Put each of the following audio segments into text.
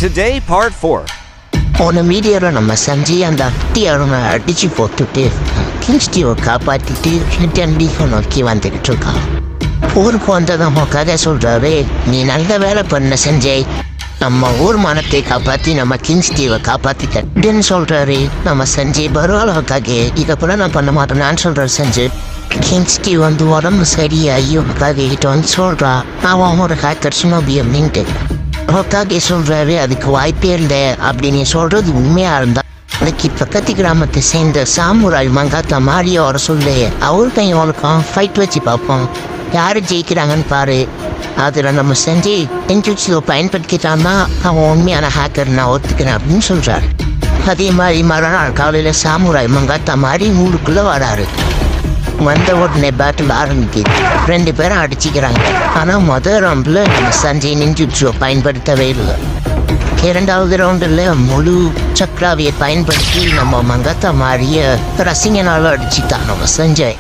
Today, part 4. போன வீடியோவில் நம்ம செஞ்சு அந்த அட்டி அருணை அடித்து போட்டுட்டு கிங்ஸ்டியை காப்பாற்றிட்டு ரிட்டர்ன் நோக்கி வந்துக்கிட்டு இருக்கான். ஊருக்கு வந்ததும் கதை சொல்கிறாரு, நீ நல்ல வேலை பண்ண செஞ்சேய், நம்ம ஊர் மனத்தை காப்பாற்றி நம்ம கிங்ஸ்டியை காப்பாற்றிட்டேன்னு சொல்கிறாரு. நம்ம செஞ்சு பரவாயில்லக்காக இதுக்கப்புறம் நான் பண்ண மாட்டேன் நான் சொல்கிறேன். செஞ்சு கிங்ஸ்டி வந்து உடம்பு சரியாகி கிட்ட சொல்கிறா, அவன் ஒரு ஹேக்கர் சுனோபி அப்படின்ட்டு ஹோக்காகே சொல்கிறாரு. அதுக்கு வாய்ப்பே இல்லை அப்படின்னு சொல்கிறது உண்மையாக இருந்தால் அதுக்கு பக்கத்து கிராமத்தை சேர்ந்த சாமுராய் மங்காத்தா மாரியோ வர சொல்லு, அவருக்கும் இவனுக்கும் ஃபைட் வச்சு பார்ப்போம், யார் ஜெயிக்கிறாங்கன்னு பாரு. அதில் நம்ம செஞ்சு இன்ஜெக்ஷனை பயன்படுத்திட்டான்னா அவன் உண்மையான ஹேக்கர் நான் ஒத்துக்கிறேன் அப்படின்னு சொல்கிறார். அதே மாதிரி மறுநாள் காலையில் சாமுராய் மங்காத்தா மாதிரி ஊருக்குள்ளே வராரு. வந்த உடனே பேட்டில் ஆரம்பிக்குது. 2 பேரும் அடிச்சுக்கிறாங்க. ஆனால் முதல் ரவுண்டில் நம்ம சஞ்சய் நிஞ்சுட்ஸோ பயன்படுத்தவே இல்லை. 2வது ரவுண்டில் முழு சக்ராவியை பயன்படுத்தி நம்ம மங்காத்தா மாறிய ரசிகனால அடிச்சுட்டான் நம்ம சஞ்சய்.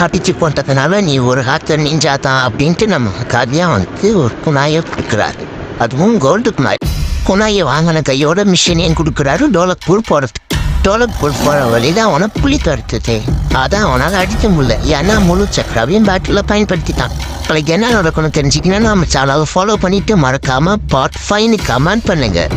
அடிச்சு போட்டதுனால நீ ஒரு ஹேக்கர் நிஞ்சா தான் அப்படின்ட்டு நம்ம கதையாக வந்து ஒரு குணாயை கொடுக்குறாரு. அதுவும் கோல்டு குணாய். குணாயை வாங்கின கையோட மிஷினையும் கொடுக்குறாரு. டோலக்பூர் போகிறது. டோலக்பூர் போகிற வழி தான் அவனை புளி தடுத்தது. அதான் அவனால் அடிக்க முடியல, ஏன்னா முழு சக்கராவையும் பேட்டில் பயன்படுத்திட்டான். அவளுக்கு என்ன நடக்கணும் தெரிஞ்சுக்கணும்னா நம்ம சேனலை ஃபாலோ பண்ணிவிட்டு மறக்காமல் பார்ட் 5 கமெண்ட் பண்ணுங்கள்.